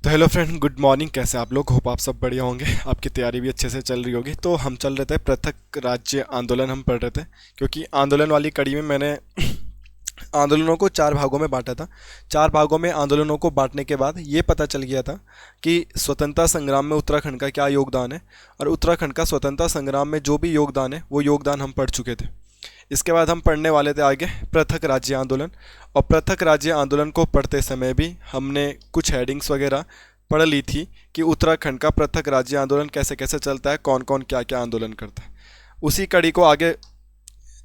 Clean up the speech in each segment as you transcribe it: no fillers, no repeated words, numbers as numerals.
तो hello friend, good morning. कैसे आप लोग? होप आप सब बढ़िया होंगे, आपकी तैयारी भी अच्छे से चल रही होगी। तो हम चल रहे थे पृथक राज्य आंदोलन, हम पढ़ रहे थे क्योंकि आंदोलन वाली कड़ी में मैंने आंदोलनों को चार भागों में बांटा था। चार भागों में आंदोलनों को बांटने के बाद ये पता चल गया था कि स्वतंत्रता संग्राम में उत्तराखंड का क्या योगदान है, और उत्तराखंड का स्वतंत्रता संग्राम में जो भी योगदान है वो योगदान हम पढ़ चुके थे। इसके बाद हम पढ़ने वाले थे आगे पृथक राज्य आंदोलन, और पृथक राज्य आंदोलन को पढ़ते समय भी हमने कुछ हेडिंग्स वगैरह पढ़ ली थी कि उत्तराखंड का पृथक राज्य आंदोलन कैसे कैसे चलता है, कौन कौन क्या क्या आंदोलन करता है। उसी कड़ी को आगे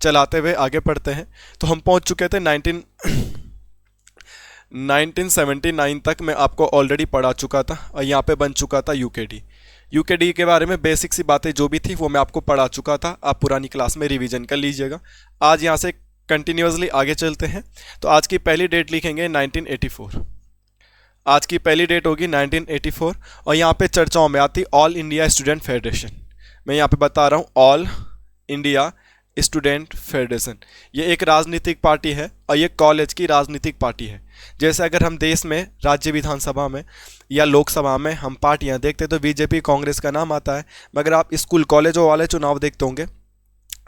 चलाते हुए आगे पढ़ते हैं। तो हम पहुंच चुके थे 1979 तक। मैं आपको ऑलरेडी पढ़ा चुका था और यहाँ पे बन चुका था यूकेडी। यूकेडी के बारे में बेसिक सी बातें जो भी थी वो मैं आपको पढ़ा चुका था। आप पुरानी क्लास में रिवीजन कर लीजिएगा। आज यहाँ से कंटिन्यूसली आगे चलते हैं। तो आज की पहली डेट लिखेंगे 1984। आज की पहली डेट होगी 1984, और यहाँ पे चर्चाओं में आती ऑल इंडिया स्टूडेंट फेडरेशन। मैं यहाँ पे बता रहा हूँ ऑल इंडिया स्टूडेंट फेडरेशन। ये एक राजनीतिक पार्टी है और ये कॉलेज की राजनीतिक पार्टी है। जैसे अगर हम देश में राज्य विधानसभा में या लोकसभा में हम पार्टियां देखते तो बीजेपी कांग्रेस का नाम आता है, मगर आप स्कूल कॉलेजों वाले चुनाव देखते होंगे,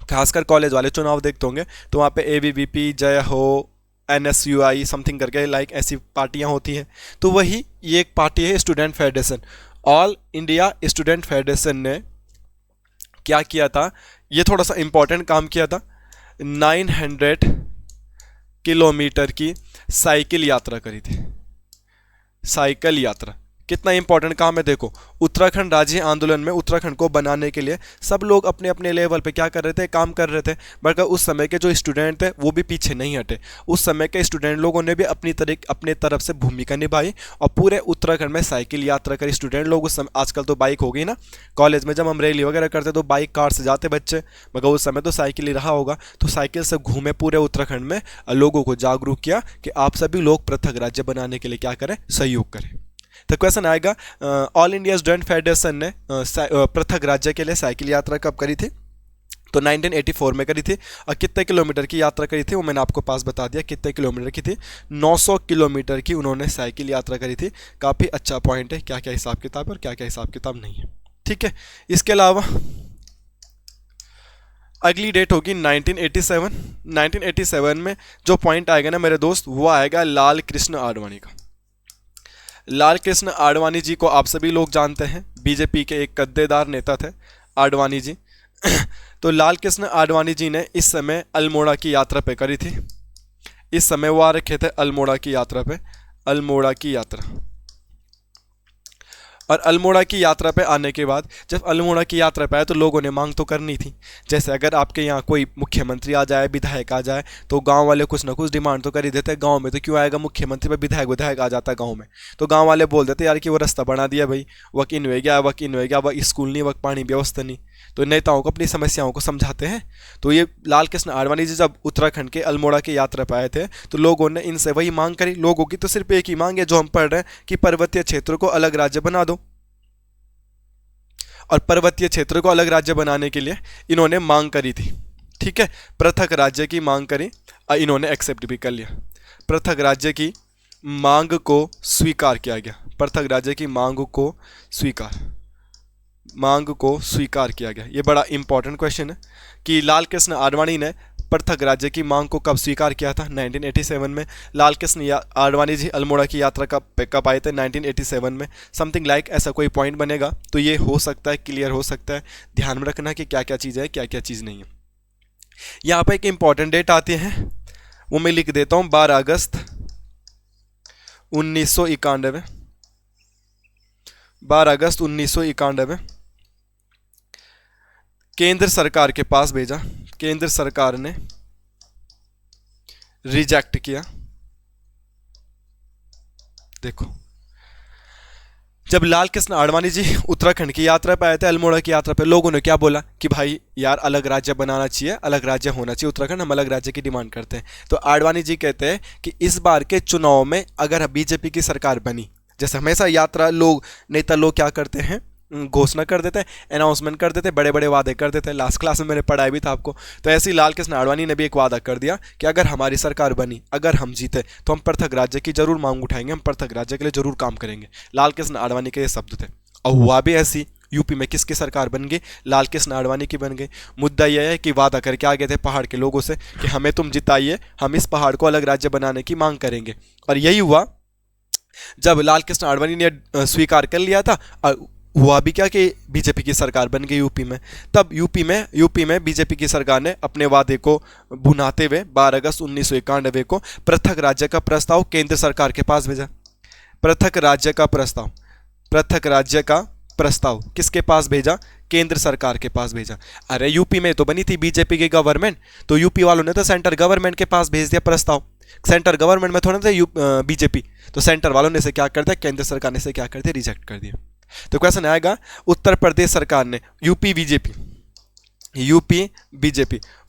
खासकर कॉलेज वाले चुनाव देखते होंगे, तो वहाँ पे एबीवीपी, जय हो, एनएसयूआई समथिंग करके लाइक ऐसी पार्टियां होती हैं। तो वही ये एक पार्टी है student federation. All India student federation ने क्या किया था, ये थोड़ा सा इंपॉर्टेंट काम किया था। 900 किलोमीटर की साइकिल यात्रा करी थी। साइकिल यात्रा कितना इंपॉर्टेंट काम है देखो। उत्तराखंड राज्य आंदोलन में उत्तराखंड को बनाने के लिए सब लोग अपने अपने लेवल पे क्या कर रहे थे, काम कर रहे थे, मगर उस समय के जो स्टूडेंट थे वो भी पीछे नहीं हटे। उस समय के स्टूडेंट लोगों ने भी अपने तरफ से भूमिका निभाई और पूरे उत्तराखंड में साइकिल यात्रा करी स्टूडेंट लोग। उस समय, आजकल तो बाइक हो गई ना, कॉलेज में जब हम रैली वगैरह करते तो बाइक कार से जाते बच्चे, मगर उस समय तो साइकिल ही रहा होगा। तो साइकिल से घूमे पूरे उत्तराखंड में, लोगों को जागरूक किया कि आप सभी लोग पृथक राज्य बनाने के लिए क्या करें, सहयोग करें। तो क्वेश्चन आएगा, ऑल इंडिया स्टूडेंट फेडरेशन ने पृथक राज्य के लिए साइकिल यात्रा कब करी थी? तो 1984 में करी थी। और कितने किलोमीटर की यात्रा करी थी वो मैंने आपको पास बता दिया, कितने किलोमीटर की थी। 900 किलोमीटर की उन्होंने साइकिल यात्रा करी थी। काफ़ी अच्छा पॉइंट है, क्या क्या हिसाब किताब और क्या क्या हिसाब किताब नहीं है। ठीक है, इसके अलावा अगली डेट होगी 1987। 1987 में जो पॉइंट आएगा ना मेरे दोस्त, वो आएगा लाल कृष्ण आडवाणी का। लाल कृष्ण आडवाणी जी को आप सभी लोग जानते हैं, बीजेपी के एक कद्देदार नेता थे आडवाणी जी। तो लाल कृष्ण आडवाणी जी ने इस समय अल्मोड़ा की यात्रा पे करी थी। इस समय वो आ रखे थे अल्मोड़ा की यात्रा पे, अल्मोड़ा की यात्रा। और अल्मोड़ा की यात्रा पे आने के बाद जब अल्मोड़ा की यात्रा पे आए तो लोगों ने मांग तो करनी थी। जैसे अगर आपके यहाँ कोई मुख्यमंत्री आ जाए, विधायक आ जाए, तो गांव वाले कुछ ना कुछ डिमांड तो कर ही देते हैं। गांव में तो क्यों आएगा मुख्यमंत्री पे, विधायक आ जाता है गांव में, तो गांव वाले बोल देते यार कि वो रास्ता बना दिया भाई, वक इन हो गया, वक इन हो गया, वक स्कूल नहीं, वक पानी व्यवस्था नहीं। तो नेताओं को अपनी समस्याओं को समझाते हैं। तो ये लाल कृष्ण आडवाणी जी जब उत्तराखंड के अल्मोड़ा की यात्रा पर आए थे तो लोगों ने इनसे वही मांग करी। लोगों की तो सिर्फ एक ही मांग है जो हम पढ़ रहे हैं कि पर्वतीय क्षेत्र को अलग राज्य बना दो। और पर्वतीय क्षेत्र को अलग राज्य बनाने के लिए इन्होंने मांग करी थी। ठीक है, पृथक राज्य की मांग करी और इन्होंने एक्सेप्ट भी कर लिया। पृथक राज्य की मांग को स्वीकार किया गया। पृथक राज्य की मांग को स्वीकार किया गया। ये बड़ा इंपॉर्टेंट क्वेश्चन है कि लाल कृष्ण आडवाणी ने पृथक राज्य की मांग को कब स्वीकार किया था? 1987 में। लाल कृष्ण आडवाणी जी अल्मोड़ा की यात्रा कब आए थे? 1987 में। समथिंग लाइक ऐसा कोई पॉइंट बनेगा तो ये हो सकता है, क्लियर हो सकता है। ध्यान में रखना कि क्या क्या चीज़ है, क्या क्या चीज़ नहीं है। यहाँ पर एक इंपॉर्टेंट डेट आती है, वो मैं लिख देता हूँ, 12 अगस्त 1991। 12 अगस्त 1991 केंद्र सरकार के पास भेजा। केंद्र सरकार ने रिजेक्ट किया। देखो, जब लाल कृष्ण आडवाणी जी उत्तराखंड की यात्रा पे आए थे, अल्मोड़ा की यात्रा पे, लोगों ने क्या बोला कि भाई यार अलग राज्य बनाना चाहिए, अलग राज्य होना चाहिए उत्तराखंड, हम अलग राज्य की डिमांड करते हैं। तो आडवाणी जी कहते हैं कि इस बार के चुनाव में अगर बीजेपी की सरकार बनी, जैसे हमेशा यात्रा लोग नेता लोग क्या करते हैं घोषणा कर देते, अनाउंसमेंट कर देते, बड़े बड़े वादे कर देते। लास्ट क्लास में मैंने पढ़ाया भी था आपको। तो ऐसे ही लाल कृष्ण आडवाणी ने भी एक वादा कर दिया कि अगर हमारी सरकार बनी, अगर हम जीते तो हम पृथक राज्य की जरूर मांग उठाएंगे, हम पृथक राज्य के लिए जरूर काम करेंगे। लाल कृष्ण आडवाणी के ये शब्द थे। और हुआ भी ऐसी। यूपी में किसकी सरकार बन गई? लाल कृष्ण आडवाणी की बन गई। मुद्दा यह है कि वादा करके आ गए थे पहाड़ के लोगों से कि हमें तुम जिताइए, हम इस पहाड़ को अलग राज्य बनाने की मांग करेंगे। और यही हुआ। जब लाल कृष्ण आडवाणी ने स्वीकार कर लिया था, हुआ भी क्या कि बीजेपी की सरकार बन गई यूपी में। तब यूपी में बीजेपी की सरकार ने अपने वादे को भुनाते हुए 12 अगस्त 1991 को पृथक राज्य का प्रस्ताव केंद्र सरकार के पास भेजा। पृथक राज्य का प्रस्ताव किसके पास भेजा? केंद्र सरकार के पास भेजा। अरे यूपी में तो बनी थी बीजेपी की गवर्नमेंट, तो यूपी वालों ने तो सेंटर गवर्नमेंट के पास भेज दिया प्रस्ताव। सेंटर गवर्नमेंट में थोड़ा था बीजेपी, तो सेंटर वालों ने से क्या कर दिया, केंद्र सरकार ने से क्या कर दिया, रिजेक्ट कर दिया। तो क्वेश्चन आएगा, उत्तर प्रदेश सरकार ने, यूपी बीजेपी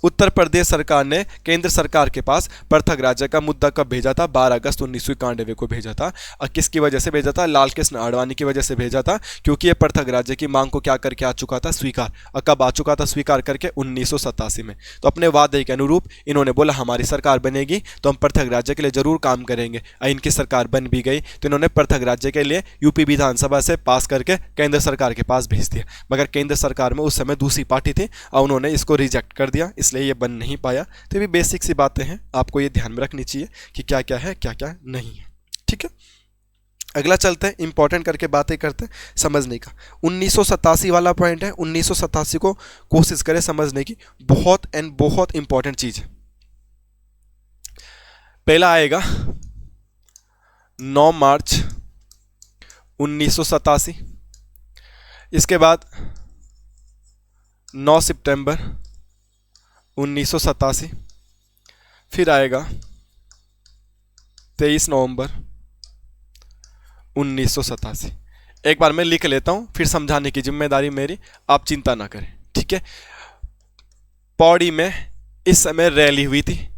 उत्तर प्रदेश सरकार ने केंद्र सरकार के पास पृथक राज्य का मुद्दा कब भेजा था? 12 अगस्त 1991 को भेजा था। और किसकी वजह से भेजा था? लाल कृष्ण आडवाणी की वजह से भेजा था, क्योंकि ये पृथक राज्य की मांग को क्या करके आ चुका था? स्वीकार। और कब आ चुका था स्वीकार करके? 1987 में। तो अपने वादे के अनुरूप इन्होंने बोला हमारी सरकार बनेगी तो हम पृथक राज्य के लिए जरूर काम करेंगे। और इनकी सरकार बन भी गई, तो इन्होंने पृथक राज्य के लिए यूपी विधानसभा से पास करके केंद्र सरकार के पास भेज दिया। मगर केंद्र सरकार में उस समय दूसरी पार्टी थी और उन्होंने इसको रिजेक्ट कर दिया, इसलिए ये बन नहीं पाया। तो ये बेसिक सी बातें हैं, आपको ये ध्यान में रखनी चाहिए कि क्या क्या है, क्या क्या नहीं है। ठीक है, अगला चलते हैं, इंपॉर्टेंट करके बातें करते हैं समझने का। 1987 वाला पॉइंट है, 1987 को कोशिश करें समझने की, बहुत इंपॉर्टेंट चीज है। पहला आएगा 9 मार्च 1987, इसके बाद 9 सितंबर 1987, फिर आएगा 23 नवंबर 1987। एक बार मैं लिख लेता हूं, फिर समझाने की जिम्मेदारी मेरी, आप चिंता ना करें। ठीक है, पौड़ी में इस समय रैली हुई थी।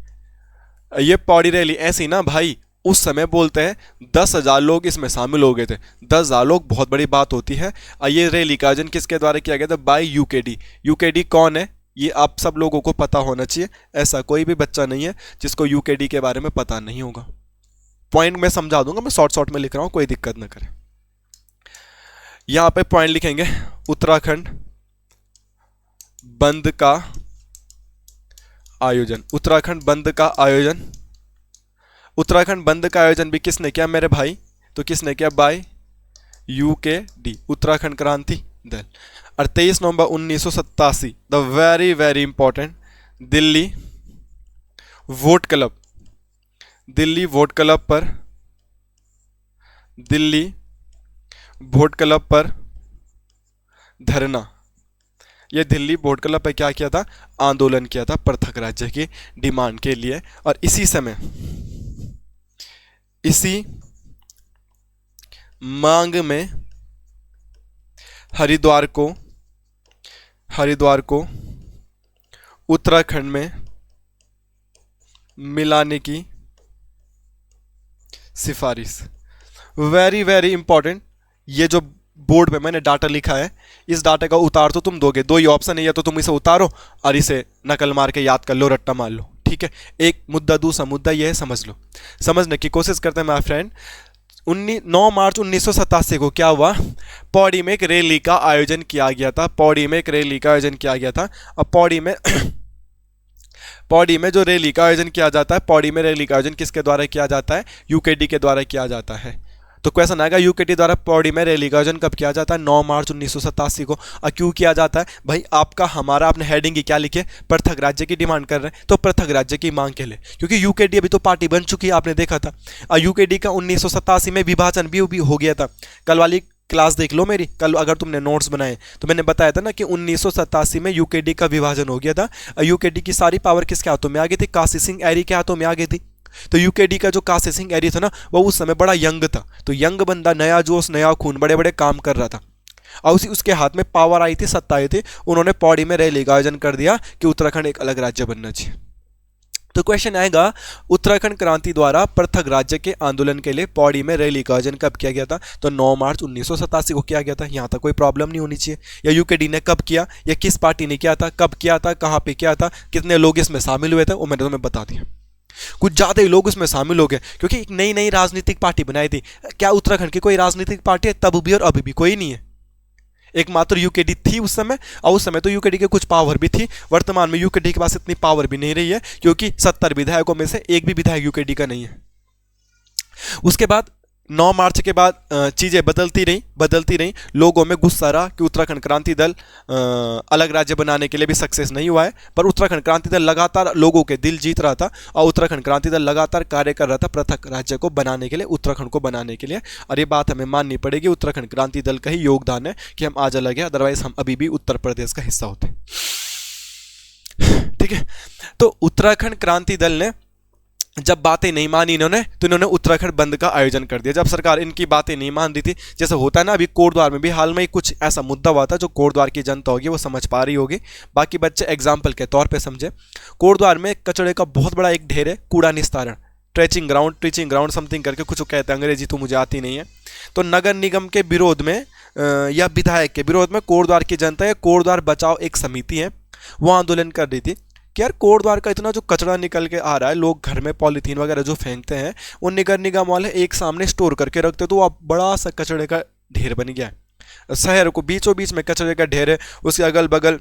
ये पौड़ी रैली ऐसी ना भाई, उस समय बोलते हैं 10,000 लोग इसमें शामिल हो गए थे। 10,000 लोग बहुत बड़ी बात होती है। ये रैली का आयोजन किसके द्वारा किया गया था? Bye UKD. यूकेडी कौन है ये आप सब लोगों को पता होना चाहिए। ऐसा कोई भी बच्चा नहीं है जिसको यूकेडी के बारे में पता नहीं होगा। पॉइंट मैं समझा दूंगा, मैं शॉर्ट में लिख रहा हूं, कोई दिक्कत ना करें। यहां पे पॉइंट लिखेंगे, उत्तराखंड बंद का आयोजन। उत्तराखंड बंद का आयोजन, उत्तराखंड बंद का आयोजन भी किसने किया मेरे भाई? तो किसने किया? Bye UKD, Uttarakhand Kranti Dal. और 23 नवंबर 1987 the very important Delhi boat club, Delhi boat club पर धरना। यह दिल्ली वोट क्लब पर क्या किया था? आंदोलन किया था पृथक राज्य की डिमांड के लिए। और इसी समय, इसी मांग में हरिद्वार को उत्तराखंड में मिलाने की सिफारिश। Very important. ये जो बोर्ड पे मैंने डाटा लिखा है, इस डाटा का उतार तो तुम दोगे, दो ही ऑप्शन है, या तो तुम इसे उतारो और इसे नकल मार के याद कर लो, रट्टा मार लो। ठीक है, एक मुद्दा, दूसरा मुद्दा ये है, समझ लो। समझने की कोशिश करते हैं माय फ्रेंड। 9 मार्च 1987 को क्या हुआ? पौड़ी में एक रैली का आयोजन किया गया था। और पौड़ी में जो रैली का आयोजन किया जाता है, पौड़ी में रैली का आयोजन किसके द्वारा किया जाता है? यूकेडी के द्वारा किया जाता है। तो क्वेश्चन आएगा, यूकेडी द्वारा पौड़ी में रैली का आयोजन कब किया जाता है? 9 मार्च 1987 को। और क्यों किया जाता है भाई? आपका हमारा आपने हेडिंग की क्या लिखे? पृथक राज्य की डिमांड कर रहे हैं, तो पृथक राज्य की मांग के लिए, क्योंकि यूकेडी अभी तो पार्टी बन चुकी है, आपने देखा था। और यूकेडी का 1987 में विभाजन भी हो गया था। कल वाली क्लास देख लो मेरी, कल अगर तुमने नोट्स बनाए तो मैंने बताया था ना कि 1987 में यूकेडी का विभाजन हो गया था। यूकेडी की सारी पावर किसके हाथों में आ गई थी? काशी सिंह एरी के हाथों में आ गई थी। तो यूकेडी का जो काशी सिंह एरी था ना, वो उस समय बड़ा यंग था। तो यंग बंदा, नया जोश, नया खून, बड़े बड़े काम कर रहा था। और उसके हाथ में पावर आई थी, सत्ता आई थी। उन्होंने पौड़ी में रैली का आयोजन कर दिया कि उत्तराखंड एक अलग राज्य बनना चाहिए। तो क्वेश्चन आएगा, उत्तराखंड क्रांति द्वारा पृथक राज्य के आंदोलन के लिए पौड़ी में रैली का आयोजन कब किया गया था? तो 9 मार्च 1987 को किया गया था। यहाँ तक कोई प्रॉब्लम नहीं होनी चाहिए। या यूकेडी ने कब किया, या किस पार्टी ने किया था, कब किया था, कहाँ पे किया था, कितने लोग इसमें शामिल हुए थे, वो मैंने तुम्हें बता दिया। कुछ ज्यादा ही लोग उसमें शामिल हो गए क्योंकि एक नई नई राजनीतिक पार्टी बनाई थी। क्या उत्तराखंड की कोई राजनीतिक पार्टी है? तब भी और अभी भी कोई नहीं है। एकमात्र यूकेडी थी उस समय, और उस समय तो यूकेडी के कुछ पावर भी थी। वर्तमान में यूकेडी के पास इतनी पावर भी नहीं रही है क्योंकि 70 विधायकों में से एक भी विधायक यूकेडी का नहीं है। उसके बाद 9 मार्च के बाद चीज़ें बदलती रहीं। लोगों में गुस्सा रहा कि उत्तराखंड क्रांति दल अलग राज्य बनाने के लिए भी सक्सेस नहीं हुआ है, पर उत्तराखंड क्रांति दल लगातार लोगों के दिल जीत रहा था और उत्तराखंड क्रांति दल लगातार कार्य कर रहा था पृथक राज्य को बनाने के लिए, उत्तराखंड को बनाने के लिए। और ये बात हमें माननी पड़ेगी, उत्तराखंड क्रांति दल का ही योगदान है कि हम आज अलग है, अदरवाइज हम अभी भी उत्तर प्रदेश का हिस्सा होते। ठीक है, तो उत्तराखंड क्रांति दल ने जब बातें नहीं मानी इन्होंने, तो इन्होंने उत्तराखंड बंद का आयोजन कर दिया। जब सरकार इनकी बातें नहीं मान रही थी, जैसे होता है ना, अभी कोटद्वार में भी हाल में कुछ ऐसा मुद्दा हुआ था जो कोटद्वार की जनता होगी वो समझ पा रही होगी, बाकी बच्चे एग्जाम्पल के तौर पे समझे। कोटद्वार में कचड़े का बहुत बड़ा एक ढेर है, कूड़ा निस्तारण, ट्रीचिंग ग्राउंड समथिंग करके कुछ कहते हैं, अंग्रेजी तो मुझे आती नहीं है। तो नगर निगम के विरोध में या विधायक के विरोध में कोटद्वार की जनता या कोटद्वार बचाओ एक समिति है, वो आंदोलन कर रही थी कि यार कोटद्वार का इतना जो कचरा निकल के आ रहा है, लोग घर में पॉलीथीन वगैरह जो फेंकते हैं, वो नगर निगम वाले एक सामने स्टोर करके रखते, तो वो बड़ा सा कचड़े का ढेर बन गया है। शहर को बीचों बीच में कचड़े का ढेर है, उसके अगल बगल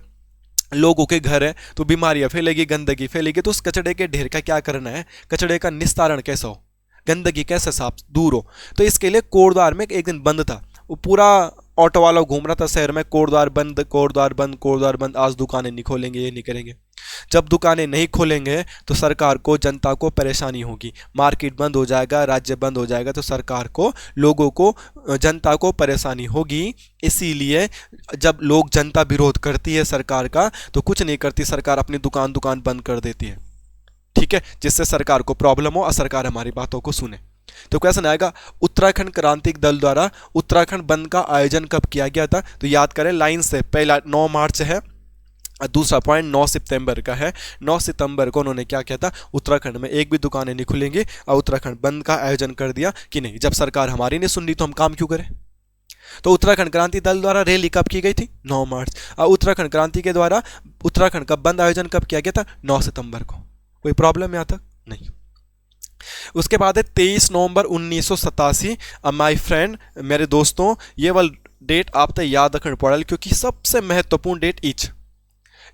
लोगों के घर है, तो बीमारियां फैलेगी, गंदगी फैलेगी। तो उस कचड़े के ढेर का क्या करना है, कचड़े का निस्तारण कैसे हो, गंदगी कैसे साफ दूर हो। तो इसके लिए कोटद्वार में एक दिन बंद था, वो पूरा ऑटो वाला घूम रहा था शहर में, कोटद्वार बंद, कोटद्वार बंद, कोटद्वार बंद, आज दुकानें नहीं खोलेंगे, ये नहीं करेंगे। जब दुकानें नहीं खोलेंगे तो सरकार को, जनता को परेशानी होगी, मार्केट बंद हो जाएगा, राज्य बंद हो जाएगा, तो सरकार को, लोगों को, जनता को परेशानी होगी। इसीलिए जब लोग, जनता विरोध करती है सरकार का, तो कुछ नहीं करती सरकार, अपनी दुकान बंद कर देती है। ठीक है, जिससे सरकार को प्रॉब्लम हो और सरकार हमारी बातों को सुने। तो क्वेश्चन आएगा, उत्तराखंड क्रांतिक दल द्वारा उत्तराखंड बंद का आयोजन कब किया गया था? तो याद करें लाइन से, पहला 9 मार्च है, दूसरा पॉइंट 9 सितंबर का है। 9 सितंबर को उन्होंने क्या किया था, उत्तराखंड में एक भी दुकानें नहीं खुलेंगी और उत्तराखंड बंद का आयोजन कर दिया कि नहीं, जब सरकार हमारी नहीं सुन रही तो हम काम क्यों करें। तो उत्तराखंड क्रांति दल द्वारा रैली कब की गई थी? 9 मार्च। और उत्तराखंड क्रांति के द्वारा उत्तराखंड का बंद आयोजन कब किया गया था? 9 सितंबर को। कोई प्रॉब्लम यहाँ तक नहीं। उसके बाद है 23 नवंबर 1987। माय फ्रेंड, मेरे दोस्तों, ये वाला डेट आप तो याद रखना पड़ेगा क्योंकि सबसे महत्वपूर्ण डेट इच,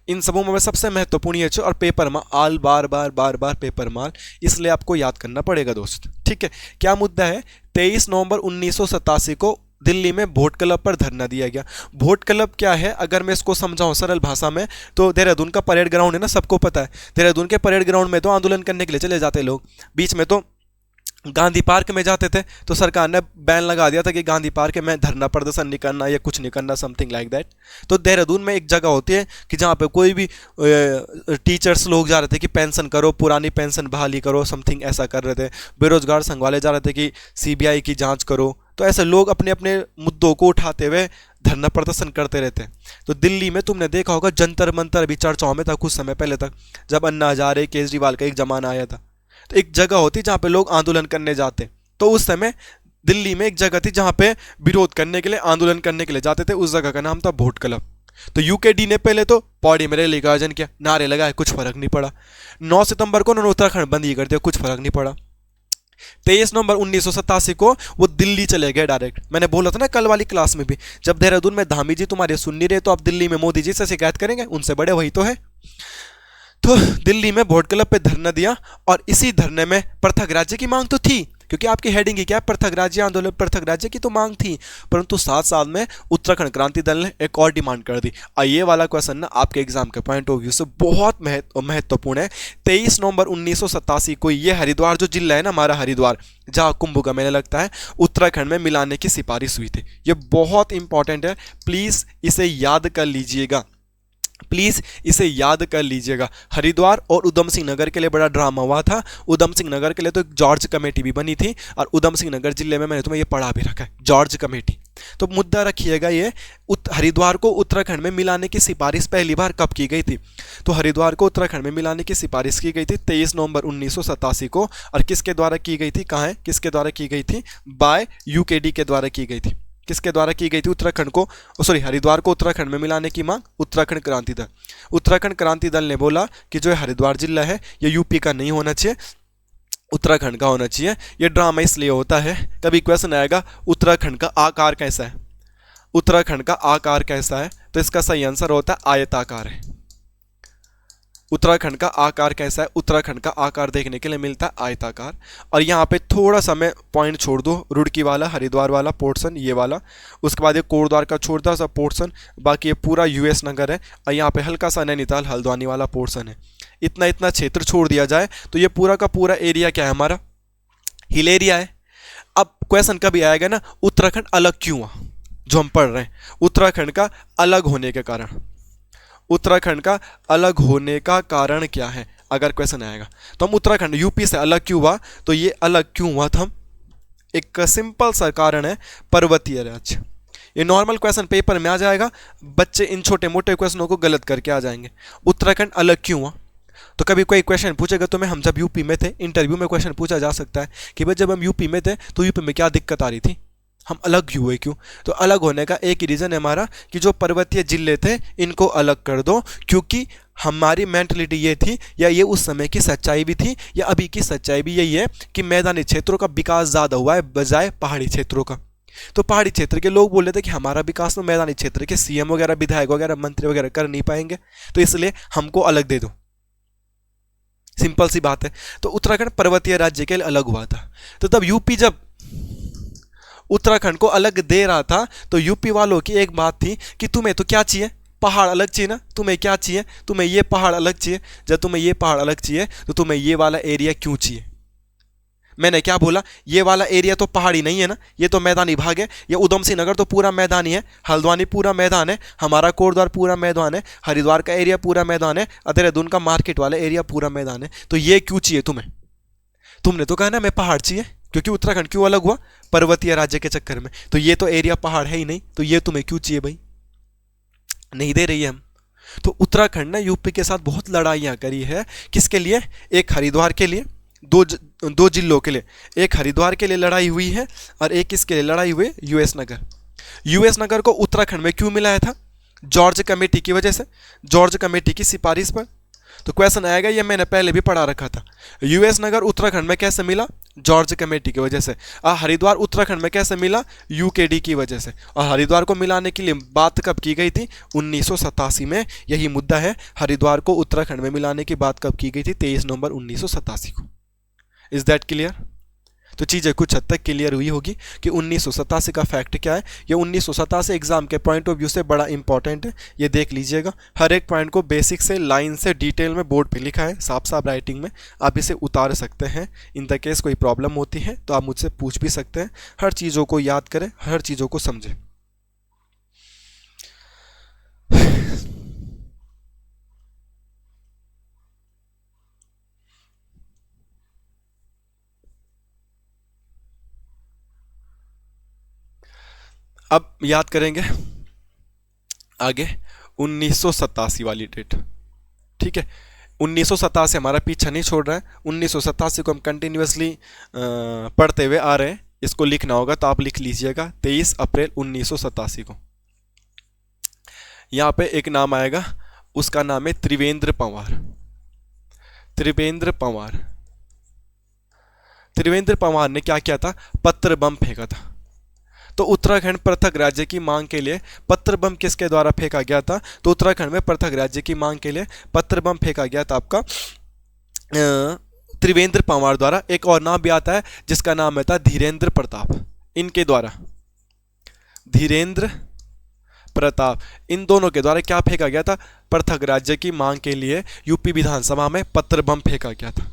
इन सबों में सबसे महत्वपूर्ण ये और पेपर में आल बार बार पेपर माल, इसलिए आपको याद करना पड़ेगा दोस्त। ठीक है, क्या मुद्दा है? 23 नवंबर 1987 को दिल्ली में वोट क्लब पर धरना दिया गया। वोट क्लब क्या है, अगर मैं इसको समझाऊं सरल भाषा में, तो देहरादून का परेड ग्राउंड है ना, सबको पता है। देहरादून के परेड ग्राउंड में तो आंदोलन करने के लिए चले जाते लोग, बीच में तो गांधी पार्क में जाते थे, तो सरकार ने बैन लगा दिया था कि गांधी पार्क में धरना प्रदर्शन नहीं करना या कुछ नहीं करना, समथिंग लाइक दैट। तो देहरादून में एक जगह होती है कि जहाँ पे कोई भी टीचर्स लोग जा रहे थे कि पेंशन करो, पुरानी पेंशन बहाली करो, समथिंग ऐसा कर रहे थे। बेरोजगार संघ वाले जा रहे थे कि सीबीआई की जांच करो। तो ऐसे लोग अपने अपने मुद्दों को उठाते हुए धरना प्रदर्शन करते रहते हैं। तो दिल्ली में तुमने देखा होगा जंतर मंतर भी चर्चाओं में था कुछ समय पहले तक, जब अन्ना हजारे, केजरीवाल का एक जमाना आया था। तो एक जगह होती जहाँ पे लोग आंदोलन करने जाते, तो उस समय दिल्ली में एक जगह थी जहाँ पे विरोध करने के लिए, आंदोलन करने के लिए जाते थे, उस जगह का नाम था वोट क्लब। तो यूकेडी ने पहले तो पौड़ी में रैली का आयोजन किया, नारे लगाए, कुछ फर्क नहीं पड़ा। 9 सितंबर को उन्होंने उत्तराखंड बंद ही कर दिया, कुछ फर्क नहीं पड़ा। 23 नवंबर 1987 को वो दिल्ली चले गए डायरेक्ट। मैंने बोला था ना कल वाली क्लास में भी, जब देहरादून में धामी जी तुम्हारे सुन नहीं रहे तो आप दिल्ली में मोदी जी से शिकायत करेंगे, उनसे बड़े वही तो है। तो दिल्ली में वोट क्लब पे धरना दिया, और इसी धरने में पृथक राज्य की मांग तो थी, क्योंकि आपकी हेडिंग ही क्या है, पृथक राज्य आंदोलन, पृथक राज्य की तो मांग थी, परंतु साथ साथ में उत्तराखंड क्रांति दल ने एक और डिमांड कर दी। और ये वाला क्वेश्चन ना आपके एग्जाम के पॉइंट ऑफ व्यू से बहुत महत्वपूर्ण है। 23 नवंबर 1987 को ये हरिद्वार जो जिला है ना हमारा, हरिद्वार जहाँ कुंभ का मेला लगता है, उत्तराखंड में मिलाने की सिफारिश हुई थी। ये बहुत इंपॉर्टेंट है, प्लीज इसे याद कर लीजिएगा, प्लीज इसे याद कर लीजिएगा। हरिद्वार और उधम सिंह नगर के लिए बड़ा ड्रामा हुआ था। उधम सिंह नगर के लिए तो एक जॉर्ज कमेटी भी बनी थी, और उधम सिंह नगर जिले में मैंने तुम्हें ये पढ़ा भी रखा है, जॉर्ज कमेटी। तो तो मुद्दा रखिएगा ये, हरिद्वार को उत्तराखंड में मिलाने की सिफारिश पहली बार कब की गई थी? तो हरिद्वार को उत्तराखंड में मिलाने की सिफारिश की गई थी 23 नवंबर 1987 को। और किसके द्वारा की गई थी, कहाँ है, किसके द्वारा की गई थी? बाय यूकेडी के द्वारा की गई थी। किसके द्वारा की गई थी? उत्तराखंड को, सॉरी, हरिद्वार को उत्तराखंड में मिलाने की मांग उत्तराखंड क्रांति दल। उत्तराखंड क्रांति दल ने बोला कि जो हरिद्वार जिला है ये यूपी का नहीं होना चाहिए, उत्तराखंड का होना चाहिए। ये ड्रामा इसलिए होता है, कभी क्वेश्चन आएगा उत्तराखंड का आकार कैसा है, उत्तराखंड का आकार कैसा है, तो इसका सही आंसर होता है आयताकार है। उत्तराखंड का आकार कैसा है? उत्तराखंड का आकार देखने के लिए मिलता है आयताकार। और यहाँ पे थोड़ा सा मैं पॉइंट छोड़ दूँ, रुड़की वाला, हरिद्वार वाला पोर्शन ये वाला, उसके बाद ये कोटद्वार का छोड़ता सा पोर्शन, बाकी ये पूरा यूएस नगर है, और यहाँ पे हल्का सा नैनीताल हल्द्वानी वाला पोर्शन है। इतना इतना क्षेत्र छोड़ दिया जाए तो ये पूरा का पूरा एरिया क्या है हमारा? हिल एरिया है। अब क्वेश्चन कभी आएगा ना, उत्तराखंड अलग क्यों हुआ, जो हम पढ़ रहे हैं, उत्तराखंड का अलग होने के कारण, उत्तराखंड का अलग होने का कारण क्या है, अगर क्वेश्चन आएगा तो हम उत्तराखंड यूपी से अलग क्यों हुआ, तो ये अलग क्यों हुआ था, एक सिंपल सा कारण है, पर्वतीय राज्य। ये नॉर्मल क्वेश्चन पेपर में आ जाएगा, बच्चे इन छोटे मोटे क्वेश्चनों को गलत करके आ जाएंगे। उत्तराखंड अलग क्यों हुआ, तो कभी कोई क्वेश्चन पूछेगा तो मैं, हम जब यूपी में थे, इंटरव्यू में क्वेश्चन पूछा जा सकता है कि भाई जब हम यूपी में थे तो यूपी में क्या दिक्कत आ रही थी, हम अलग क्यों हुए, क्यों? तो अलग होने का एक ही रीज़न है हमारा कि जो पर्वतीय जिले थे इनको अलग कर दो, क्योंकि हमारी मेंटलिटी ये थी, या ये उस समय की सच्चाई भी थी, या अभी की सच्चाई भी यही है कि मैदानी क्षेत्रों का विकास ज़्यादा हुआ है बजाय पहाड़ी क्षेत्रों का। तो पहाड़ी क्षेत्र के लोग बोल रहे थे कि हमारा विकास तो मैदानी क्षेत्र के सीएम वगैरह, विधायक वगैरह, मंत्री वगैरह कर नहीं पाएंगे, तो इसलिए हमको अलग दे दो। सिंपल सी बात है। तो उत्तराखंड पर्वतीय राज्य के लिए अलग हुआ था। तो तब यूपी जब उत्तराखंड को अलग दे रहा था तो यूपी वालों की एक बात थी कि तुम्हें तो क्या चाहिए, पहाड़ अलग चाहिए ना, तुम्हें क्या चाहिए, तुम्हें ये पहाड़ अलग चाहिए। जब तुम्हें ये पहाड़ अलग चाहिए तो तुम्हें ये वाला एरिया क्यों चाहिए? मैंने क्या बोला, ये वाला एरिया तो पहाड़ी नहीं है ना, ये तो मैदानी भाग है। ये उधम सिंह नगर तो पूरा मैदानी है, हल्द्वानी पूरा मैदान है, हमारा कोटद्वार पूरा मैदान है, हरिद्वार का एरिया पूरा मैदान है, देहरादून का मार्केट वाला एरिया पूरा मैदान है। तो ये क्यों चाहिए तुम्हें? तुमने तो कहा ना मैं पहाड़ चाहिए, क्योंकि उत्तराखंड क्यों अलग हुआ? पर्वतीय राज्य के चक्कर में। तो ये तो एरिया पहाड़ है ही नहीं, तो ये तुम्हें क्यों चाहिए भाई? नहीं दे रही है हम। तो उत्तराखंड ने यूपी के साथ बहुत लड़ाइयाँ करी है। किसके लिए? एक हरिद्वार के लिए, दो जिलों के लिए। एक हरिद्वार के लिए लड़ाई हुई है और एक किसके लिए लड़ाई हुई? यूएस नगर। यूएस नगर को उत्तराखंड में क्यों मिलाया था? जॉर्ज कमेटी की वजह से, जॉर्ज कमेटी की सिफारिश पर। तो क्वेश्चन आएगा, ये मैंने पहले भी पढ़ा रखा था। यूएस नगर उत्तराखंड में कैसे मिला? जॉर्ज कमेटी की वजह से। और हरिद्वार उत्तराखंड में कैसे मिला? यूकेडी की वजह से। और हरिद्वार को मिलाने के लिए बात कब की गई थी? 1987 में। यही मुद्दा है, हरिद्वार को उत्तराखंड में मिलाने की बात कब की गई थी? 23 नवंबर 1987 को। Is that clear? तो चीज़ें कुछ हद तक क्लियर हुई होगी कि 1987 का फैक्ट क्या है। ये 1987 एग्जाम के पॉइंट ऑफ व्यू से बड़ा इंपॉर्टेंट है, ये देख लीजिएगा। हर एक पॉइंट को बेसिक से, लाइन से, डिटेल में बोर्ड पे लिखा है, साफ साफ राइटिंग में। आप इसे उतार सकते हैं। इन द केस कोई प्रॉब्लम होती है तो आप मुझसे पूछ भी सकते हैं। हर चीज़ों को याद करें, हर चीज़ों को समझें। अब याद करेंगे आगे 1987 वाली डेट। ठीक है, 1987 हमारा पीछा नहीं छोड़ रहा है। 1987 को हम कंटिन्यूसली पढ़ते हुए आ रहे हैं। इसको लिखना होगा तो आप लिख लीजिएगा 23 अप्रैल 1987 को। यहाँ पे एक नाम आएगा, उसका नाम है त्रिवेंद्र पंवार। त्रिवेंद्र पंवार। त्रिवेंद्र पंवार ने क्या किया था? पत्र बम फेंका था। तो उत्तराखंड पृथक राज्य की मांग के लिए पत्र बम किसके द्वारा फेंका गया था? तो उत्तराखंड में पृथक राज्य की मांग के लिए पत्र बम फेंका गया था आपका त्रिवेंद्र पंवार द्वारा। एक और नाम भी आता है जिसका नाम था धीरेन्द्र प्रताप। इनके द्वारा, धीरेन्द्र प्रताप, इन दोनों के द्वारा क्या फेंका गया था? पृथक राज्य की मांग के लिए यूपी विधानसभा में पत्र बम फेंका गया था।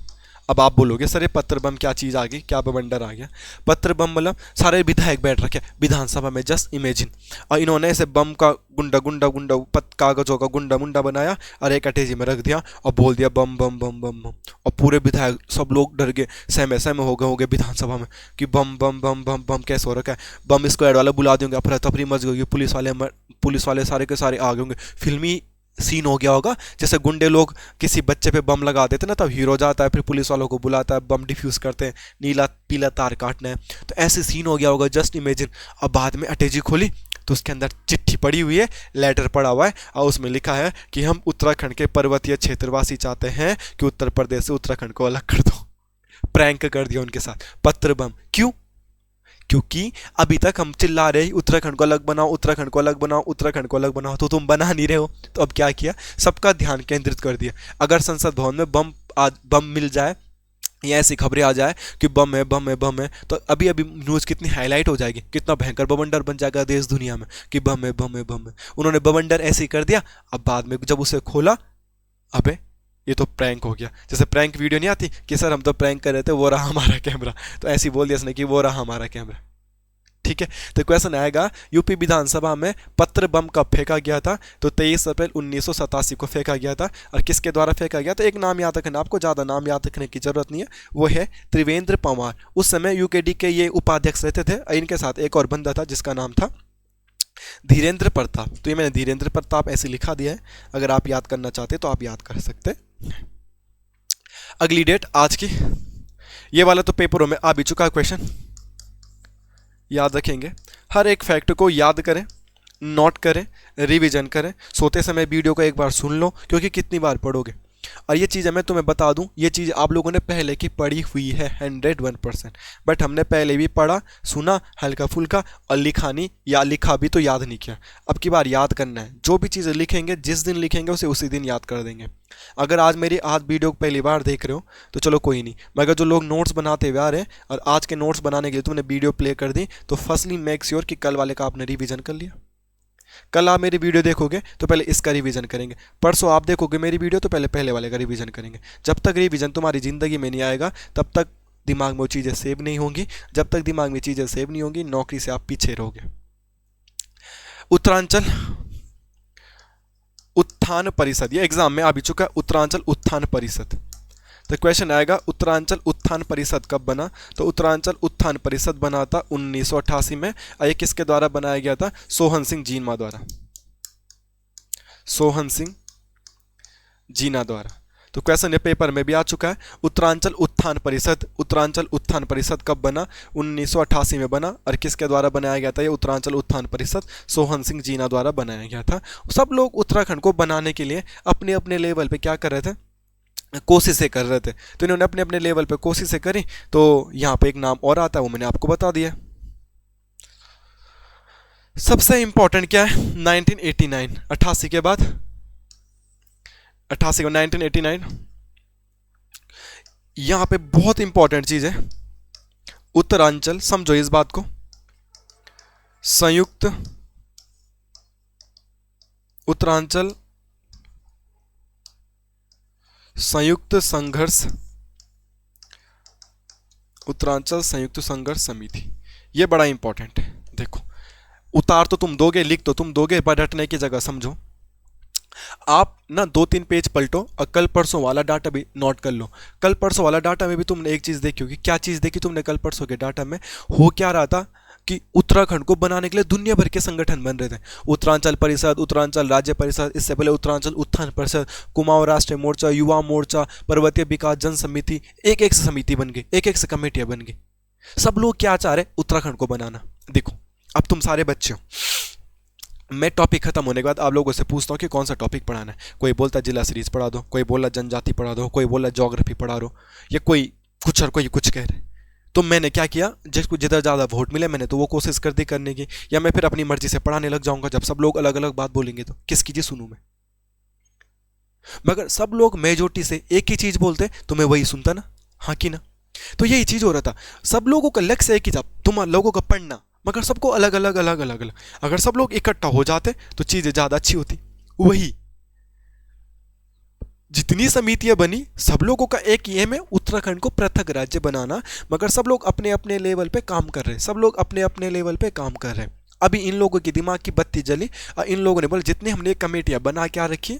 अब आप बोलोगे सर ये पत्र बम क्या चीज़ आ गई, क्या बवंडर आ गया। पत्र बम मतलब सारे विधायक बैठ रखे विधानसभा में, जस्ट इमेजिन, और इन्होंने ऐसे बम का गुंडा गुंडा गुंडा कागजों का गुंडा मुंडा बनाया और एक अटैची में रख दिया और बोल दिया बम बम बम बम बम, और पूरे विधायक सब लोग डर गए, सहमे सहमे हो गए विधानसभा में कि बम बम बम बम बम कैसे हो रखा है। बम स्क्वाड वाले बुला देंगे, अफरा तफरी मच गई, पुलिस वाले सारे के सारे आ गए होंगे, फिल्मी सीन हो गया होगा। जैसे गुंडे लोग किसी बच्चे पे बम लगा देते ना, तब हीरो जाता है फिर पुलिस वालों को बुलाता है, बम डिफ्यूज करते हैं, नीला पीला तार काटना है, तो ऐसे सीन हो गया होगा, जस्ट इमेजिन। अब बाद में अटैची खोली तो उसके अंदर चिट्ठी पड़ी हुई है, लेटर पड़ा हुआ है, और उसमें लिखा है कि हम उत्तराखंड के पर्वतीय क्षेत्रवासी चाहते हैं कि उत्तर प्रदेश से उत्तराखंड को अलग कर दो। प्रैंक कर दिया उनके साथ, पत्र बम। क्यों? क्योंकि अभी तक हम चिल्ला रहे हैं उत्तराखंड को अलग बनाओ, उत्तराखंड को अलग बनाओ, उत्तराखंड को अलग बनाओ, तो तुम बना नहीं रहे हो। तो अब क्या किया, सबका ध्यान केंद्रित कर दिया। अगर संसद भवन में बम मिल जाए या ऐसी खबरें आ जाए कि बम है बम है बम है, तो अभी अभी न्यूज़ कितनी हाईलाइट हो जाएगी, कितना भयंकर बवंडर बन जाएगा देश दुनिया में कि बम है बम है बम है। उन्होंने बवंडर ऐसे ही कर दिया। अब बाद में जब उसे खोला, अबे ये तो प्रैंक हो गया। जैसे प्रैंक वीडियो नहीं आती कि सर हम तो प्रैंक कर रहे थे, वो रहा हमारा कैमरा, तो ऐसे ही बोल दिया इसने कि वो रहा हमारा कैमरा। ठीक है, तो क्वेश्चन आएगा यूपी विधानसभा में पत्र बम कब फेंका गया था, तो 23 अप्रैल 1987 को फेंका गया था। और किसके द्वारा फेंका गया? तो एक नाम याद रखना, आपको ज़्यादा नाम याद रखने की जरूरत नहीं है, वो है त्रिवेंद्र पंवार। उस समय यूकेडी के ये उपाध्यक्ष रहते थे, और इनके साथ एक और बंदा था जिसका नाम था धीरेन्द्र प्रताप। तो ये मैंने धीरेन्द्र प्रताप ऐसे लिखा दिया है, अगर आप याद करना चाहते तो आप याद कर सकते। अगली डेट आज की, ये वाला तो पेपरों में आ भी चुका है क्वेश्चन, याद रखेंगे। हर एक फैक्ट को याद करें, नोट करें, रिवीजन करें। सोते समय वीडियो को एक बार सुन लो, क्योंकि कितनी बार पढ़ोगे। और ये चीज़ें मैं तुम्हें बता दूं, ये चीज़ आप लोगों ने पहले की पढ़ी हुई है 101%, बट हमने पहले भी पढ़ा सुना हल्का फुल्का, और लिखा नहीं, या लिखा भी तो याद नहीं किया। अब की बार याद करना है, जो भी चीज़ें लिखेंगे जिस दिन लिखेंगे उसे उसी दिन याद कर देंगे। अगर आज वीडियो को पहली बार देख रहे हो तो चलो कोई नहीं, मगर जो लोग नोट्स बनाते हुए आ रहे हैं और आज के नोट्स बनाने के लिए तुमने वीडियो प्ले कर दी, तो फर्स्टली मेक श्योर कि कल वाले का आपने रिवीजन कर लिया। कल आप मेरी वीडियो देखोगे तो पहले इसका रिवीजन करेंगे, परसों आप देखोगे मेरी वीडियो तो पहले वाले का रिवीजन करेंगे। जब तक रिवीजन तुम्हारी ज़िंदगी में नहीं आएगा तब तक दिमाग में वो चीज़ें सेव नहीं होंगी। जब तक दिमाग में चीज़ें सेव नहीं होंगी, नौकरी से आप पीछे रहोगे। उत्तरांचल उत्थान परिषद, ये एग्जाम में आ भी चुका है, उत्तरांचल उत्थान परिषद। तो क्वेश्चन आएगा उत्तरांचल उत्थान परिषद कब बना, तो उत्तरांचल उत्थान परिषद बना था 1988 में। और ये किसके द्वारा बनाया गया था? सोहन सिंह जीना द्वारा, सोहन सिंह जीना द्वारा। तो क्वेश्चन ये पेपर में भी आ चुका है, उत्तरांचल उत्थान परिषद कब बना? 1988 में बना। और किसके द्वारा बनाया गया था ये उत्तरांचल उत्थान परिषद? सोहन सिंह जीना द्वारा बनाया गया था। सब लोग उत्तराखंड को बनाने के लिए अपने अपने लेवल पे क्या कर रहे थे? कोशिशें कर रहे थे। तो इन्होंने अपने अपने लेवल पे कोशिशें करी। तो यहाँ पे एक नाम और आता है, वो मैंने आपको बता दिया। सबसे इंपॉर्टेंट क्या है? 1989, 88 के बाद 88 को 1989, यहाँ पे बहुत इंपॉर्टेंट चीज है उत्तरांचल, समझो इस बात को, संयुक्त उत्तरांचल संयुक्त संघर्ष, उत्तरांचल संयुक्त संघर्ष समिति, ये बड़ा इंपॉर्टेंट है। देखो उतार तो तुम दोगे, लिख तो तुम दोगे, पर रटने की जगह समझो। आप ना 2-3 पेज पलटो और कल परसों वाला डाटा भी नोट कर लो। कल परसों वाला डाटा में भी तुमने एक चीज़ देखी होगी। क्या चीज़ देखी तुमने कल परसों के डाटा में? हो क्या रहा था कि उत्तराखंड को बनाने के लिए दुनिया भर के संगठन बन रहे थे। उत्तरांचल परिषद, उत्तरांचल राज्य परिषद, इससे पहले उत्तरांचल उत्थान परिषद, कुमाऊं राष्ट्रीय मोर्चा, युवा मोर्चा, पर्वतीय विकास जन समिति, एक एक से समिति बन गई, एक एक से कमेटियां बन गई। सब लोग क्या चाह रहे? उत्तराखंड को बनाना। देखो अब तुम सारे बच्चे हो, मैं टॉपिक खत्म होने के बाद आप लोगों से पूछता हूँ कि कौन सा टॉपिक पढ़ाना है। कोई बोलता जिला सीरीज पढ़ा दो, कोई बोला जनजाति पढ़ा दो, कोई बोला ज्योग्राफी पढ़ा दो, या कोई कुछ और कोई कुछ कह रहे। तो मैंने क्या किया, जिसको जिधर ज़्यादा वोट मिले मैंने तो वो कोशिश कर दी करने की, या मैं फिर अपनी मर्जी से पढ़ाने लग जाऊंगा। जब सब लोग अलग अलग बात बोलेंगे तो किसकी चीज़ सुनूं मैं? मगर सब लोग मेजोरिटी से एक ही चीज़ बोलते तो मैं वही सुनता ना, हाँ कि ना? तो यही चीज़ हो रहा था। सब लोगों का लक्ष्य एक ही था, तुम लोगों का पढ़ना, मगर सबको अलग अलग अलग अलग अलग। अगर सब लोग इकट्ठा हो जाते तो चीज़ें ज़्यादा अच्छी होती। वही जितनी समितियां बनी सब लोगों का एक ही एम है, उत्तराखंड को पृथक राज्य बनाना, मगर सब लोग अपने अपने लेवल पे काम कर रहे हैं, सब लोग अपने अपने लेवल पे काम कर रहे हैं। अभी इन लोगों की दिमाग की बत्ती जली और इन लोगों ने बोला जितने हमने कमेटियां बना क्या रखी,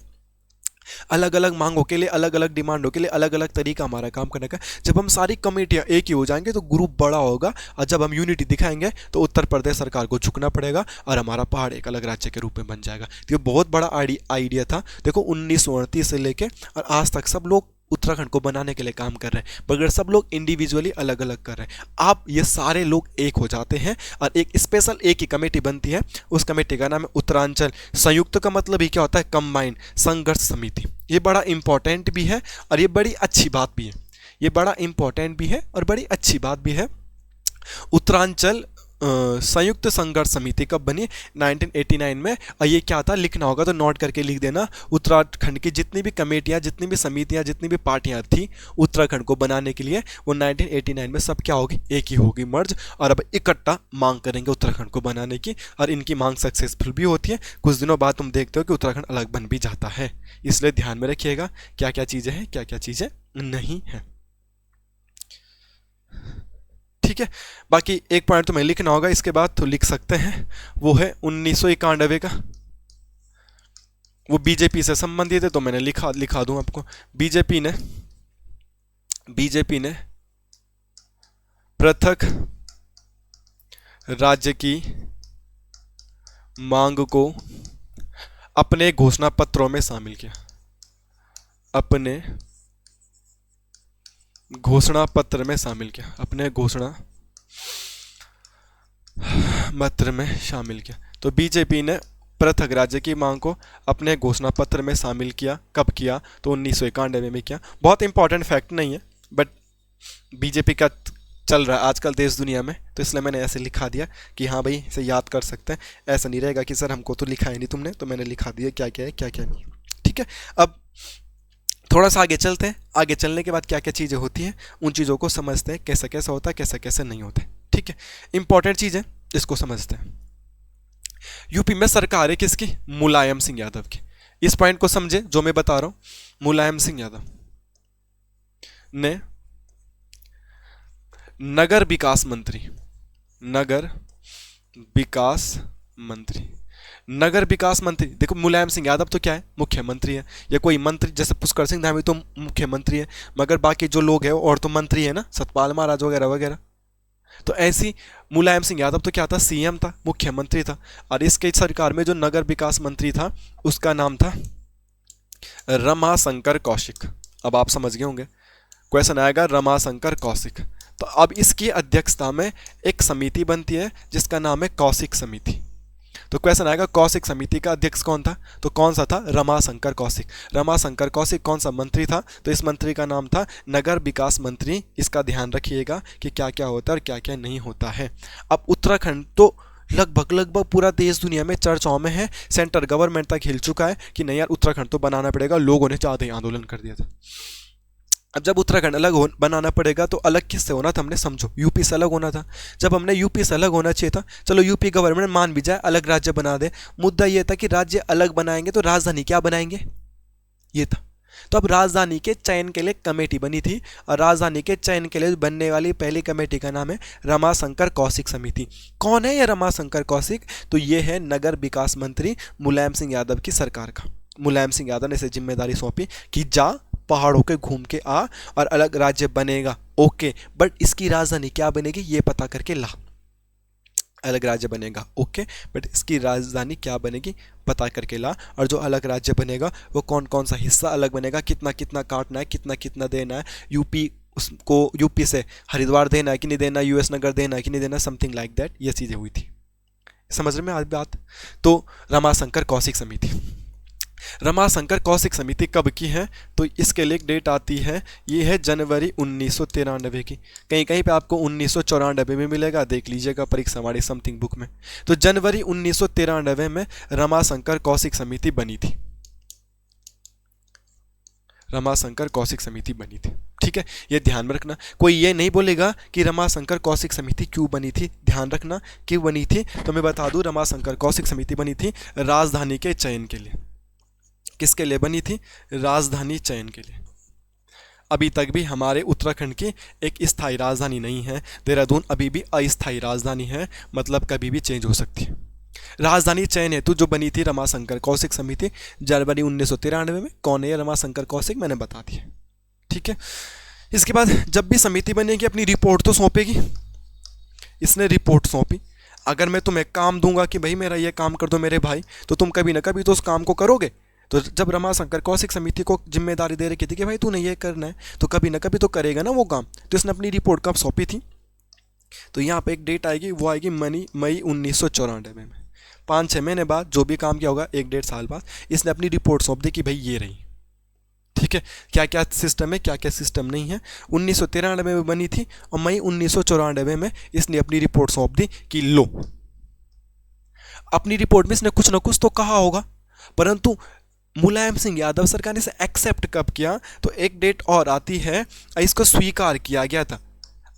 अलग अलग मांगों के लिए, अलग अलग डिमांडों के लिए अलग अलग तरीका हमारा काम करने का। जब हम सारी कमेटियां एक ही हो जाएंगे तो ग्रुप बड़ा होगा, और जब हम यूनिटी दिखाएंगे तो उत्तर प्रदेश सरकार को झुकना पड़ेगा और हमारा पहाड़ एक अलग राज्य के रूप में बन जाएगा। तो ये बहुत बड़ा आइडिया था। देखो 1938 से लेके और आज तक सब लोग उत्तराखंड को बनाने के लिए काम कर रहे हैं, मगर सब लोग इंडिविजुअली अलग अलग कर रहे हैं। अब ये सारे लोग एक हो जाते हैं और एक स्पेशल एक ही कमेटी बनती है। उस कमेटी का नाम है उत्तरांचल संयुक्त, का मतलब ही क्या होता है, कंबाइंड संघर्ष समिति। ये बड़ा इंपॉर्टेंट भी है और ये बड़ी अच्छी बात भी है, ये बड़ा इंपॉर्टेंट भी है और बड़ी अच्छी बात भी है। उत्तरांचल संयुक्त संघर्ष समिति कब बनी, 1989 में। और ये क्या था, लिखना होगा तो नोट करके लिख देना। उत्तराखंड की जितनी भी कमेटियां, जितनी भी समितियां, जितनी भी पार्टियां थी उत्तराखंड को बनाने के लिए, वो 1989 में सब क्या होगी, एक ही होगी, मर्ज। और अब इकट्ठा मांग करेंगे उत्तराखंड को बनाने की, और इनकी मांग सक्सेसफुल भी होती है। कुछ दिनों बाद तुम देखते हो कि उत्तराखंड अलग बन भी जाता है। इसलिए ध्यान में रखिएगा क्या क्या चीज़ें हैं, क्या क्या चीज़ें नहीं हैं। ठीक है, बाकी एक पॉइंट तुम्हें लिखना होगा, इसके बाद तो लिख सकते हैं, वो है 1991 का। वो बीजेपी से संबंधित है तो मैंने लिखा दूं आपको। बीजेपी ने पृथक राज्य की मांग को अपने घोषणा पत्रों में शामिल किया, अपने घोषणा पत्र में शामिल किया, अपने घोषणा पत्र में शामिल किया। तो बीजेपी ने पृथक राज्य की मांग को अपने घोषणा पत्र में शामिल किया। कब किया, तो 1991 में किया। बहुत इंपॉर्टेंट फैक्ट नहीं है, बट बीजेपी का चल रहा है आजकल देश दुनिया में, तो इसलिए मैंने ऐसे लिखा दिया कि हाँ भाई इसे याद कर सकते हैं। ऐसा नहीं रहेगा कि सर हमको तो लिखा है नहीं तुमने, तो मैंने लिखा दिया क्या क्या है क्या क्या नहीं। ठीक है, अब थोड़ा सा आगे चलते हैं। आगे चलने के बाद क्या क्या चीज़ें होती हैं उन चीज़ों को समझते हैं, कैसा कैसा होता है, कैसा कैसा नहीं होता है। ठीक है, इंपॉर्टेंट चीज़ है, इसको समझते हैं। यूपी में सरकार है किसकी, मुलायम सिंह यादव की। इस पॉइंट को समझे जो मैं बता रहा हूं। मुलायम सिंह यादव ने नगर विकास मंत्री, नगर विकास मंत्री, नगर विकास मंत्री। देखो मुलायम सिंह यादव तो क्या है, मुख्यमंत्री है, या कोई मंत्री, जैसे पुष्कर सिंह धामी तो मुख्यमंत्री है, मगर बाकी जो लोग हैं और तो मंत्री है ना, सतपाल महाराज वगैरह वगैरह। तो ऐसी मुलायम सिंह यादव तो क्या था, सीएम था, मुख्यमंत्री था। और इसके सरकार में जो नगर विकास मंत्री था उसका नाम था रमाशंकर कौशिक। अब आप समझ गए होंगे, क्वेश्चन आएगा रमाशंकर कौशिक। तो अब इसकी अध्यक्षता में एक समिति बनती है जिसका नाम है कौशिक समिति। तो क्वेश्चन आएगा कौशिक समिति का अध्यक्ष कौन था, तो कौन सा था, रमाशंकर कौशिक। रमाशंकर कौशिक कौन सा मंत्री था, तो इस मंत्री का नाम था नगर विकास मंत्री। इसका ध्यान रखिएगा कि क्या क्या होता है और क्या क्या नहीं होता है। अब उत्तराखंड तो लगभग पूरा देश दुनिया में चर्चाओं में है, सेंट्रल गवर्नमेंट तक हिल चुका है कि नहीं यार उत्तराखंड तो बनाना पड़ेगा, लोगों ने ज़्यादा ही आंदोलन कर दिया था। अब जब उत्तराखंड अलग बनाना पड़ेगा तो अलग किससे होना था, हमने समझो यूपी से अलग होना था। जब हमने यूपी से अलग होना चाहिए था, चलो यूपी गवर्नमेंट मान भी जाए अलग राज्य बना दे, मुद्दा ये था कि राज्य अलग बनाएंगे तो राजधानी क्या बनाएंगे, ये था। तो अब राजधानी के चयन के लिए कमेटी बनी थी, और राजधानी के चयन के लिए बनने वाली पहली कमेटी का नाम है रमाशंकर कौशिक समिति। कौन है ये रमाशंकर कौशिक, तो ये है नगर विकास मंत्री मुलायम सिंह यादव की सरकार का। मुलायम सिंह यादव ने इसे जिम्मेदारी सौंपी कि जा पहाड़ों के घूम के आ और अलग राज्य बनेगा, ओके, बट इसकी राजधानी क्या बनेगी ये पता करके ला। अलग राज्य बनेगा, ओके, बट इसकी राजधानी क्या बनेगी पता करके ला। और जो अलग राज्य बनेगा वो कौन कौन सा हिस्सा अलग बनेगा, कितना कितना काटना है, कितना कितना देना है, यूपी उसको यूपी से हरिद्वार देना है कि नहीं देना, यूएस नगर देना है कि नहीं देना, समथिंग लाइक दैट, ये चीज़ें हुई थी। समझ रहे में आज बात। तो रमाशंकर कौशिक समिति, रमाशंकर कौशिक समिति कब की है, तो इसके लिए एक डेट आती है, ये है जनवरी 1993 की। कहीं कहीं पे आपको 1994 में मिलेगा, देख लीजिएगा परीक्षा हमारी समथिंग बुक में। तो जनवरी 1993 में रमाशंकर कौशिक समिति बनी थी, रमाशंकर कौशिक समिति बनी थी। ठीक है, ये ध्यान में रखना। कोई ये नहीं बोलेगा कि रमाशंकर कौशिक समिति क्यों बनी थी, ध्यान रखना क्यों बनी थी। तो मैं बता दूं, रमाशंकर कौशिक समिति बनी थी राजधानी के चयन के लिए। किसके लिए बनी थी? राजधानी चयन के लिए। अभी तक भी हमारे उत्तराखंड की एक स्थायी राजधानी नहीं है। देहरादून अभी भी अस्थायी राजधानी है, मतलब कभी भी चेंज हो सकती है। राजधानी चयन हेतु जो बनी थी रमाशंकर कौशिक समिति जनवरी 1993 में। कौन है ये रमाशंकर कौशिक? मैंने बता दिया, ठीक है। इसके बाद जब भी समिति बनेगी अपनी रिपोर्ट तो सौंपेगी। इसने रिपोर्ट सौंपी। अगर मैं तुम्हें काम दूंगा कि भाई मेरा ये काम कर दो मेरे भाई, तो तुम कभी ना कभी तो उस काम को करोगे। तो जब रमाशंकर कौशिक समिति को जिम्मेदारी दे रखी थी कि भाई तूने ये करना है, तो कभी ना कभी तो करेगा ना वो काम। तो इसने अपनी रिपोर्ट कब सौंपी थी? तो यहाँ पे एक डेट आएगी, वो आएगी मई 1994 में। 5-6 महीने बाद जो भी काम किया होगा, 1-1.5 साल बाद इसने अपनी रिपोर्ट सौंप दी कि भाई ये रही, ठीक है। क्या क्या सिस्टम है, क्या क्या सिस्टम नहीं है। 1993 में बनी थी और मई 1994 में इसने अपनी रिपोर्ट सौंप दी कि लो। अपनी रिपोर्ट में इसने कुछ ना कुछ तो कहा होगा, परंतु मुलायम सिंह यादव सरकार ने इसे एक्सेप्ट कब किया? तो एक डेट और आती है, इसको स्वीकार किया गया था।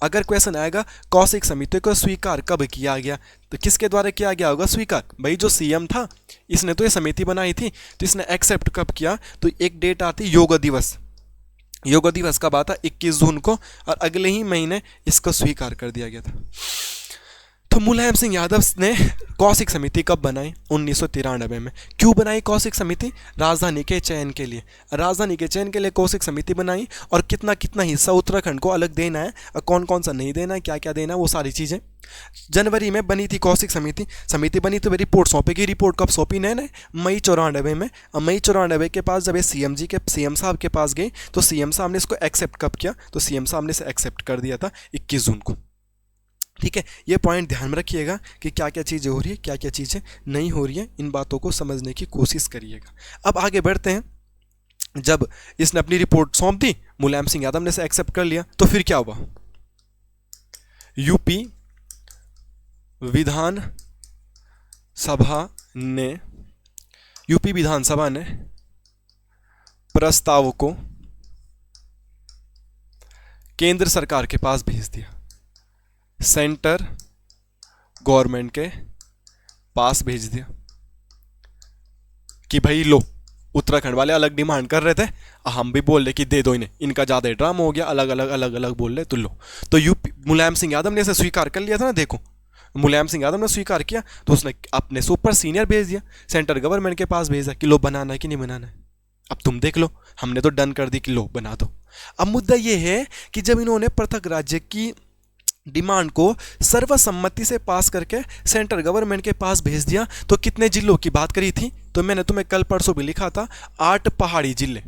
अगर क्वेश्चन आएगा कौशिक समिति को स्वीकार कब किया गया, तो किसके द्वारा किया गया होगा स्वीकार? भाई जो सीएम था इसने तो ये समिति बनाई थी, तो इसने एक्सेप्ट कब किया? तो एक डेट आती योग दिवस। योग दिवस कब आता? 21 जून को, और अगले ही महीने इसको स्वीकार कर दिया गया था। तो मुलायम सिंह यादव ने कौशिक समिति कब बनाई? 1993 में। क्यों बनाई कौशिक समिति? राजधानी के चयन के लिए। राजधानी के चयन के लिए कौशिक समिति बनाई, और कितना कितना हिस्सा उत्तराखंड को अलग देना है और कौन कौन सा नहीं देना है, क्या क्या देना है, वो सारी चीज़ें। जनवरी में बनी थी कौशिक समिति। समिति बनी तो रिपोर्ट सौंपेगी। रिपोर्ट कब सौंपी? ने मई 94 में। और मई 94 के पास जब ये सीएम साहब के पास गई, तो सीएम साहब ने इसको एक्सेप्ट कब किया? तो सीएम साहब ने इसे एक्सेप्ट कर दिया था 21 जून को, ठीक है। ये पॉइंट ध्यान में रखिएगा कि क्या क्या चीज़ें हो रही है, क्या क्या चीज़ें नहीं हो रही है, इन बातों को समझने की कोशिश करिएगा। अब आगे बढ़ते हैं। जब इसने अपनी रिपोर्ट सौंप दी, मुलायम सिंह यादव ने इसे एक्सेप्ट कर लिया, तो फिर क्या हुआ? यूपी विधानसभा ने प्रस्ताव को केंद्र सरकार के पास भेज दिया। सेंटर गवर्नमेंट के पास भेज दिया कि भाई लो, उत्तराखंड वाले अलग डिमांड कर रहे थे, हम भी बोल रहे कि दे दो इन्हें, इनका ज़्यादा ड्रामा हो गया, अलग अलग बोल रहे, तो लो। तो यूपी मुलायम सिंह यादव ने इसे स्वीकार कर लिया था ना। देखो, मुलायम सिंह यादव ने स्वीकार किया, तो उसने अपने सुपर सीनियर भेज दिया, सेंट्रल गवर्नमेंट के पास भेजा कि लो बनाना है कि नहीं बनाना है, अब तुम देख लो। हमने तो डन कर दी कि लो बना दो। अब मुद्दा यह है कि जब इन्होंने पृथक राज्य की डिमांड को सर्वसम्मति से पास करके सेंट्रल गवर्नमेंट के पास भेज दिया, तो कितने जिलों की बात करी थी? तो मैंने तुम्हें कल परसों भी लिखा था, 8 पहाड़ी जिले।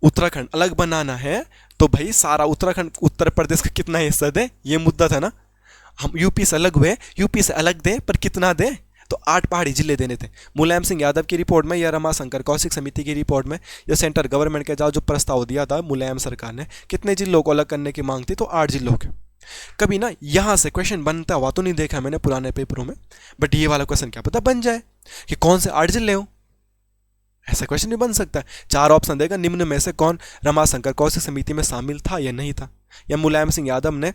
उत्तराखंड अलग बनाना है तो भाई सारा उत्तराखंड, उत्तर प्रदेश का कितना हिस्सा दे, ये मुद्दा था ना। हम यूपी से अलग हुए, यूपी से अलग दे, पर कितना दे? तो 8 पहाड़ी जिले देने थे। मुलायम सिंह यादव की रिपोर्ट में या रमाशंकर कौशिक समिति की रिपोर्ट में या सेंट्रल गवर्नमेंट के जो प्रस्ताव दिया था मुलायम सरकार ने, कितने जिलों को अलग करने की मांग थी? तो 8 जिलों के। कभी ना यहां से क्वेश्चन बनता हुआ तो नहीं देखा मैंने पुराने पेपरों में, बट ये वाला क्वेश्चन क्या पता बन जाए कि कौन से 8 जिले हो। ऐसा क्वेश्चन भी बन सकता है। 4 ऑप्शन देगा, निम्न में से कौन रमाशंकर कौशिक समिति में शामिल था या नहीं था। या मुलायम सिंह यादव ने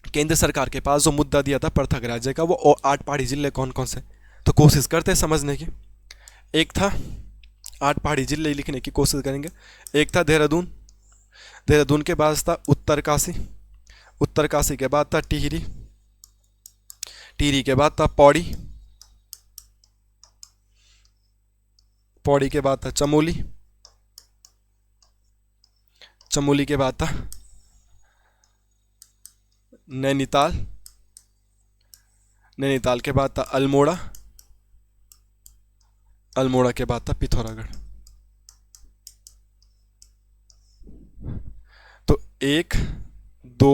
केंद्र सरकार के पास जो मुद्दा दिया था पृथक राज्य का, वो 8 पहाड़ी जिले कौन कौन से, तो कोशिश करते हैं समझने की। एक था 8 पहाड़ी जिले लिखने की कोशिश करेंगे। एक था देहरादून, देहरादून के बाद था उत्तरकाशी, उत्तरकाशी के बाद था टिहरी, टिहरी के बाद था पौड़ी, पौड़ी के बाद था चमोली, चमोली के बाद था नैनीताल, नैनीताल के बाद था अल्मोड़ा, अल्मोड़ा के बाद था पिथौरागढ़। तो 1 2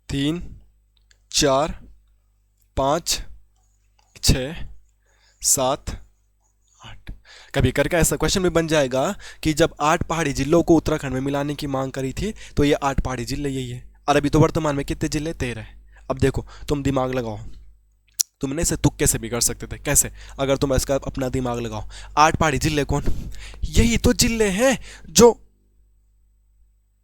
3 4 5 6 7 8। कभी करके ऐसा क्वेश्चन भी बन जाएगा कि जब 8 पहाड़ी जिलों को उत्तराखंड में मिलाने की मांग करी थी तो ये 8 पहाड़ी जिले यही है। और अभी तो वर्तमान में कितने जिले? 13 है। अब देखो, तुम दिमाग लगाओ, तुमने इसे तुक्के से भी कर सकते थे। कैसे? अगर तुम इसका अपना दिमाग लगाओ, 8 पहाड़ी जिले कौन? यही तो जिले हैं जो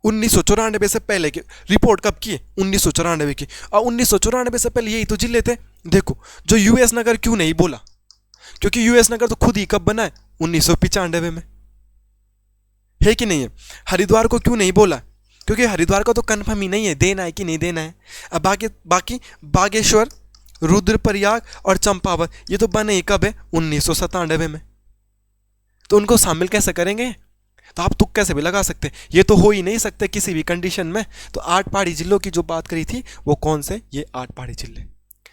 1994 से पहले की रिपोर्ट कब की है? 1994 की। और 1994 से पहले यही तो जिले थे। देखो, जो यूएस नगर क्यों नहीं बोला? क्योंकि यूएस नगर तो खुद ही कब बना है? 1995 में, है कि नहीं है? हरिद्वार को क्यों नहीं बोला? क्योंकि हरिद्वार का तो कन्फर्म ही नहीं है देना है कि नहीं देना है। अब बाकी बाकी बागेश्वर, रुद्रप्रयाग और चंपावत ये तो बने ही कब है? 1997 में। तो उनको शामिल कैसे करेंगे? तो आप तुक कैसे भी लगा सकते हैं, ये तो हो ही नहीं सकते किसी भी कंडीशन में। तो 8 पहाड़ी जिलों की जो बात करी थी वो कौन से? ये 8 पहाड़ी जिले।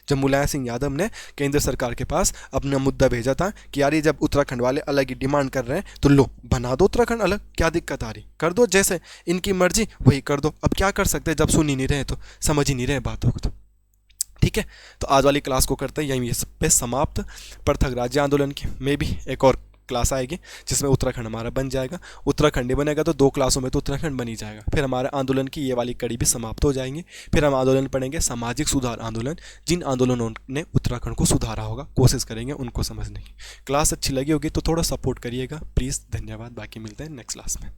जब मुलायम सिंह यादव ने केंद्र सरकार के पास अपना मुद्दा भेजा था कि यार ये जब उत्तराखंड वाले अलग ही डिमांड कर रहे हैं तो लो बना दो उत्तराखंड अलग, क्या दिक्कत आ रही, कर दो, जैसे इनकी मर्जी वही कर दो। अब क्या कर सकते हैं जब सुन ही नहीं रहे, तो समझ ही नहीं रहे बातों को। तो ठीक है, तो आज वाली क्लास को करते हैं यहीं पे समाप्त। पृथक राज्य आंदोलन की में भी एक और क्लास आएगी जिसमें उत्तराखंड हमारा बन जाएगा। उत्तराखंड ही बनेगा तो 2 क्लासों में तो उत्तराखंड बन ही जाएगा। फिर हमारे आंदोलन की ये वाली कड़ी भी समाप्त हो जाएंगी। फिर हम आंदोलन पढ़ेंगे सामाजिक सुधार आंदोलन, जिन आंदोलनों ने उत्तराखंड को सुधारा होगा, कोशिश करेंगे उनको समझने की। क्लास अच्छी लगी होगी तो थोड़ा सपोर्ट करिएगा प्लीज़। धन्यवाद, बाकी मिलते हैं नेक्स्ट क्लास में।